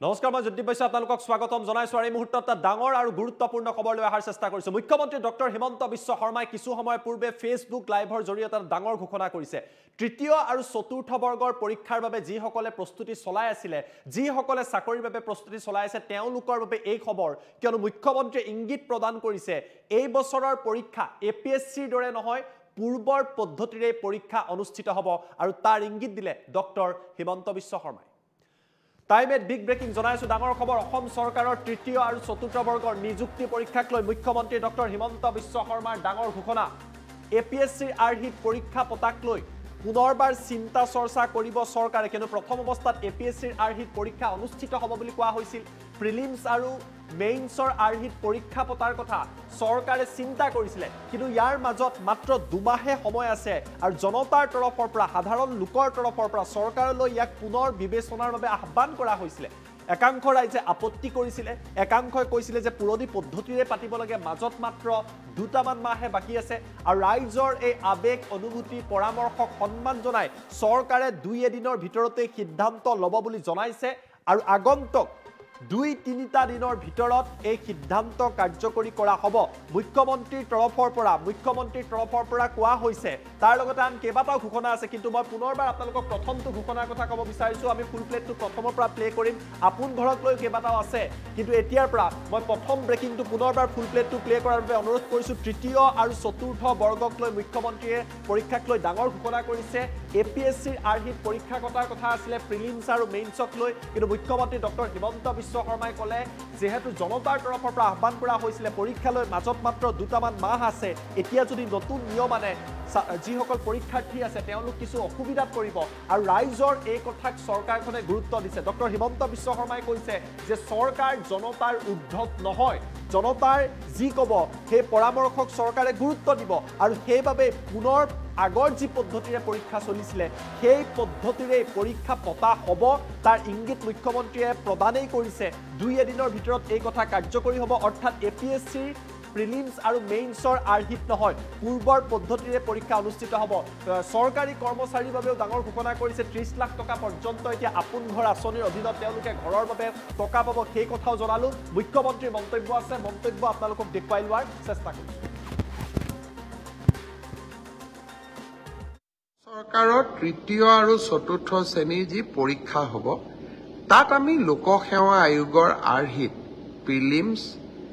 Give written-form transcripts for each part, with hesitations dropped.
নমস্কাৰ মই জ্যোতি বৈশ্য আপোনালোকক স্বাগতম জনাইছো আৰু এই মুহূৰ্তত ডাঙৰ আৰু গুৰুত্বপূৰ্ণ খবৰ লৈ অহাৰ চেষ্টা কৰিছো মুখ্যমন্ত্ৰী ডক্টৰ হিমন্ত বিশ্ব শৰ্মাই কিছু সময় পূৰ্বে ফেচবুক লাইভৰ জৰিয়তে ডাঙৰ ঘোষণা কৰিছে তৃতীয় আৰু চতুৰ্থ বৰ্গৰ পৰীক্ষাৰ বাবে যিসকলে প্ৰস্তুতি চলাই আছিল যিসকলে চাকৰিৰ বাবে প্ৰস্তুতি চলাই আছে তেওঁলোকৰ বাবে এই খবৰ কিয়নো মুখ্যমন্ত্ৰীয়ে ইংগিত প্ৰদান কৰিছে এই বছৰৰ পৰীক্ষা এপিএসসিৰ দৰে নহয় পূৰ্বৰ পদ্ধতিৰে পৰীক্ষা অনুষ্ঠিত হ'ব আৰু তাৰ ইংগিত দিলে ডক্টৰ হিমন্ত বিশ্ব শৰ্মাই Time at big breaking জনাইছো ডাঙৰ খবৰ অসম চৰকাৰৰ তৃতীয় আৰু চতুৰ্থ বৰ্গৰ নিযুক্তি পৰীক্ষাক লৈ মুখ্যমন্ত্ৰী ডক্টৰ হিমন্ত বিশ্ব শৰ্মাৰ ডাঙৰ ঘোষণা এপিএসসিৰ আৰ্হিত পৰীক্ষা পতাক লৈ পুনৰবাৰ চিন্তা চৰ্চা কৰিব চৰকাৰে কিন্তু প্ৰথম অৱস্থাত এপিএসসিৰ আৰ্হিত পৰীক্ষা অনুষ্ঠিত হ'ব বুলি কোৱা হৈছিল প্ৰিলিমছ আৰু মেইনছৰ আৰ্হিত পৰীক্ষা পতাৰ কথা চৰকাৰে চিন্তা কৰিছিল কিন্তু ইয়াৰ মাজত মাত্ৰ দুমাহে সময় আছে আৰু জনতাৰ তৰফৰ পৰা সাধাৰণ লোকৰ তৰফৰ পৰা চৰকাৰলৈ ইয়াক পুনৰ বিবেচনাৰ বাবে আহ্বান কৰা হৈছিল একাংশ ৰাইজে আপত্তি কৰিছিল একাংশই কৈছিল যে পুৰণি পদ্ধতিৰে পাতিব লাগে মাজত মাত্ৰ দুটামান মাহে বাকি আছে আৰু ৰাইজৰ এই আবেগ অনুভূতি পৰামৰ্শক সন্মান জনাই চৰকাৰে দুই এদিনৰ ভিতৰতে সিদ্ধান্ত ল'ব বুলি জনাইছে আৰু আগন্তুক 2-3টা দিনৰ ভিতৰত এই সিদ্ধান্ত কাৰ্যকৰী কৰা হ'ব মুখ্যমন্ত্ৰীৰ তৰফৰ পৰা কোৱা হৈছে তাৰ লগতে আন কেইবাটাও ঘোষণা আছে কিন্তু মই পুনৰবাৰ আপোনালোকক প্ৰথমটো ঘোষণাৰ কথা ক'ব বিচাৰিছো আমি ফুল প্লেটটো প্ৰথমৰ পৰা প্লে কৰিম আপোন ঘৰক লৈ কেইবাটাও আছে কিন্তু এতিয়াৰ পৰা মই প্ৰথম ব্ৰেকিংটো পুনৰবাৰ ফুল প্লেটটো প্লে কৰাৰ বাবে অনুৰোধ কৰিছো তৃতীয় আৰু চতুৰ্থ বৰ্গক লৈ মুখ্যমন্ত্ৰীয়ে পৰীক্ষাক লৈ ডাঙৰ ঘোষণা কৰিছে এপিএসসিৰ আৰ্হিত পৰীক্ষা কটাৰ কথা আছিল প্ৰিলিমছ আৰু মেইনছক লৈ কিন্তু মুখ্যমন্ত্ৰী ডক্টৰ হিমন্ত বিশ্ব শৰ্মাই ক'লে যেহেতু জনতাৰ তৰফৰ পৰা আহ্বান কৰা হৈছিল পৰীক্ষালৈ মাজত মাত্ৰ দুটামান মাহ আছে এতিয়া যদি নতুন নিয়ম আনে যিসকল পৰীক্ষাৰ্থী আছে তেওঁলোক কিছু অসুবিধাত পৰিব আৰু ৰাইজৰ এই কথাক চৰকাৰখনে গুৰুত্ব দিছে ডক্টৰ হিমন্ত বিশ্ব শৰ্মাই কৈছে যে চৰকাৰ জনতাৰ উদ্ধত নহয় জনতাৰ যি ক'ব সেই পৰামৰ্শক চৰকাৰে গুৰুত্ব দিব আৰু সেইবাবে পুনৰ আগৰ যি পদ্ধতিৰে পৰীক্ষা চলিছিল সেই পদ্ধতিৰে পৰীক্ষা পতা হ'ব তাৰ ইংগিত মুখ্যমন্ত্ৰীয়ে প্ৰদানেই কৰিছে দুই এদিনৰ ভিতৰত এই কথা কাৰ্যকৰী হ'ব অৰ্থাৎ এপিএসসি প্ৰিলিমছ আৰু মেইনছৰ আৰ্হিত নহয় পূৰ্বৰ পদ্ধতিৰে পৰীক্ষা অনুষ্ঠিত হ'ব চৰকাৰী কৰ্মচাৰীৰ বাবেও ডাঙৰ ঘোষণা কৰিছে 30 লাখ টকা পৰ্যন্ত এতিয়া আপোন ঘৰ আঁচনিৰ অধীনত তেওঁলোকে ঘৰৰ বাবে টকা পাব সেই কথাও জনালো মুখ্যমন্ত্ৰীৰ মন্তব্য আছে মন্তব্য আপোনালোকক দেখুৱাই লোৱাৰ চেষ্টা কৰিম চৰকাৰৰ তৃতীয় আৰু চতুৰ্থ শ্ৰেণীৰ যি পৰীক্ষা হ'ব তাত আমি লোকসেৱা আয়োগৰ আৰ্হিত প্ৰিলিমছ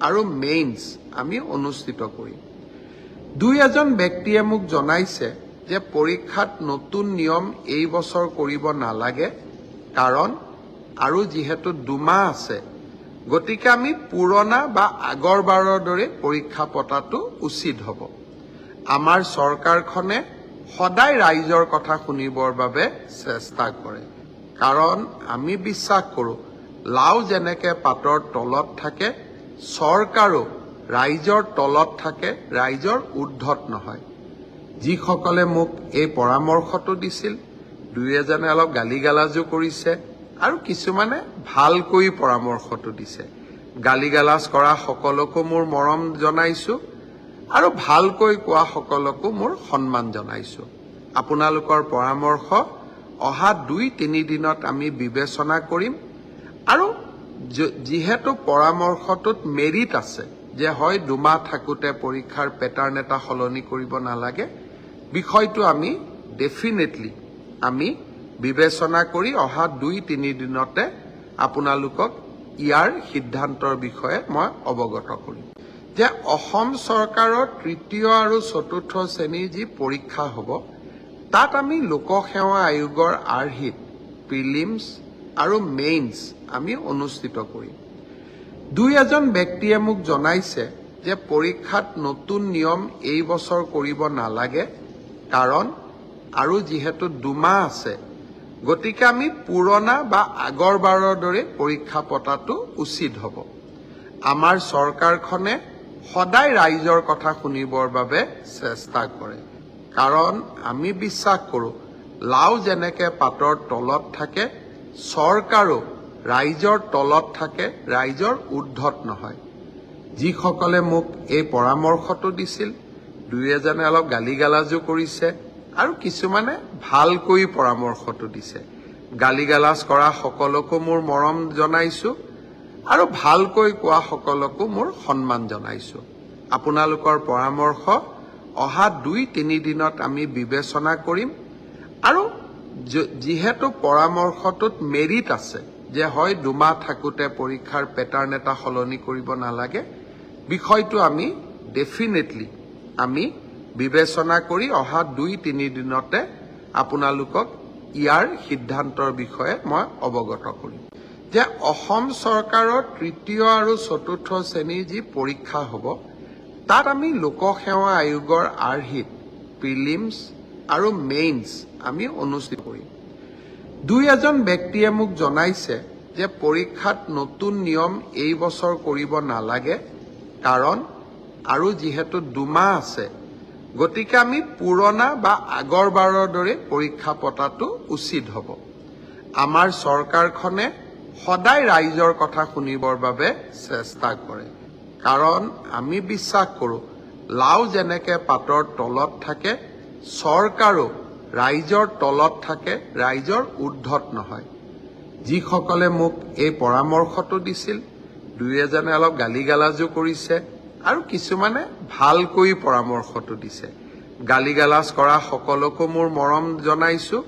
আৰু মেইনছ আমি অনুষ্ঠিত কৰিম দুই এজন ব্যক্তিয়ে মোক জনাইছে যে পৰীক্ষাত নতুন নিয়ম এই বছৰ কৰিব নালাগে কাৰণ আৰু যিহেতু দুমাহ আছে গতিকে আমি পুৰণা বা আগৰবাৰৰ দৰে পৰীক্ষা পতাটো উচিত হ'ব আমাৰ চৰকাৰখনে সদায় ৰাইজৰ কথা শুনিবৰ বাবে চেষ্টা কৰে কাৰণ আমি বিশ্বাস কৰোঁ লাও যেনেকৈ পাতৰ তলত থাকে চৰকাৰো ৰাইজৰ তলত থাকে ৰাইজৰ ঊৰ্ধত নহয় যিসকলে মোক এই পৰামৰ্শটো দিছিল দুই এজনে অলপ গালিগালাজো কৰিছে আৰু কিছুমানে ভালকৈ পৰামৰ্শটো দিছে গালিগালাজ কৰা সকলকো মোৰ মৰম জনাইছো আৰু ভালকৈ কোৱা সকলকো মোৰ সন্মান জনাইছো আপোনালোকৰ পৰামৰ্শ অহা 2-3 দিনত আমি বিবেচনা কৰিম আৰু যেহেতু পৰামৰ্শটোত মেৰিট আছে যে হয় দুমাহ থাকোতে পৰীক্ষাৰ প্যাটাৰ্ন এটা সলনি কৰিব নালাগে বিষয়টো আমি ডেফিনেটলি আমি বিবেচনা কৰি অহা 2-3 দিনতে আপোনালোকক ইয়াৰ সিদ্ধান্তৰ বিষয়ে মই অৱগত কৰিম যে অসম চৰকাৰৰ তৃতীয় আৰু চতুৰ্থ শ্ৰেণীৰ যি পৰীক্ষা হ'ব তাত আমি লোকসেৱা আয়োগৰ আৰ্হিত প্ৰিলিমছ আৰু মেইনছ আমি অনুষ্ঠিত কৰিম দুই এজন ব্যক্তিয়ে মোক জনাইছে যে পৰীক্ষাত নতুন নিয়ম এই বছৰ কৰিব নালাগে কাৰণ আৰু যিহেতু দুমাহ আছে গতিকে আমি পুৰণা বা আগৰবাৰৰ দৰে পৰীক্ষা পতাটো উচিত হ'ব আমাৰ চৰকাৰখনে সদায় ৰাইজৰ কথা শুনিবৰ বাবে চেষ্টা কৰে কাৰণ আমি বিশ্বাস কৰোঁ লাও যেনেকৈ পাতৰ তলত থাকে চৰকাৰো ৰাইজৰ তলত থাকে ৰাইজৰ ঊৰ্ধত নহয় যিসকলে মোক এই পৰামৰ্শটো দিছিল দুই এজনে অলপ গালিগালাজো কৰিছে আৰু কিছুমানে ভালকৈ পৰামৰ্শটো দিছে গালিগালাজ কৰা সকলকো মোৰ মৰম জনাইছো আৰু ভালকৈ কোৱা সকলকো মোৰ সন্মান জনাইছো আপোনালোকৰ পৰামৰ্শ অহা 2-3 দিনত আমি বিবেচনা কৰিম আৰু যেহেতু পৰামৰ্শটোত মেৰিট আছে যে হয় 2 মাহ থাকোতে পৰীক্ষাৰ প্যাটাৰ্ন এটা সলনি কৰিব নালাগে বিষয়টো আমি ডেফিনেটলি আমি বিবেচনা কৰি অহা 2-3 দিনতে আপোনালোকক ইয়াৰ সিদ্ধান্তৰ বিষয়ে মই অৱগত কৰিম যে অসম চৰকাৰৰ তৃতীয় আৰু চতুৰ্থ শ্ৰেণীৰ যি পৰীক্ষা হ'ব তাত আমি লোকসেৱা আয়োগৰ আৰ্হিত প্ৰিলিমছ আৰু মেইনছ আমি অনুষ্ঠিত কৰিম 2-এজন ব্যক্তিয়ে মোক জনাইছে যে পৰীক্ষাত নতুন নিয়ম এই বছৰ কৰিব নালাগে কাৰণ আৰু যেহেতু 2 মাহ আছে গতিকে আমি পুৰণা বা আগৰবাৰৰ দৰে পৰীক্ষা পতাটো উচিত হ'ব আমাৰ চৰকাৰখনে সদায় ৰাইজৰ কথা শুনিবৰ বাবে চেষ্টা কৰে কাৰণ আমি বিশ্বাস কৰোঁ লাও যেনেকে পাতৰ তলত থাকে চৰকাৰো ৰাইজৰ তলত থাকে ৰাইজৰ ঊৰ্ধ্বত নহয় যিসকলে মোক এই পৰামৰ্শটো দিছিল 2-এজনে অলপ গালিগালাজো কৰিছে আৰু কিছুমানে ভালকৈ পৰামৰ্শটো দিছে গালিগালাজ কৰা সকলকো মোৰ মৰম জনাইছো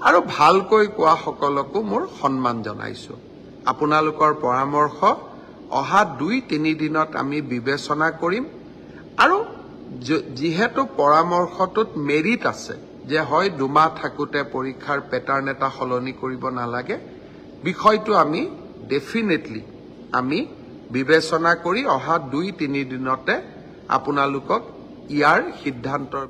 আৰু ভালকৈ কোৱা সকলকো মোৰ সন্মান জনাইছো আপোনালোকৰ পৰামৰ্শ অহা 2-3 দিনত আমি বিবেচনা কৰিম আৰু যেহেতু পৰামৰ্শটোত মেৰিট আছে যে হয় 2 মাহ থাকোতে পৰীক্ষাৰ প্যাটাৰ্ন এটা সলনি কৰিব নালাগে বিষয়টো আমি ডেফিনেটলি আমি বিবেচনা কৰি অহা 2-3 দিনতে আপোনালোকক ইয়াৰ সিদ্ধান্তৰ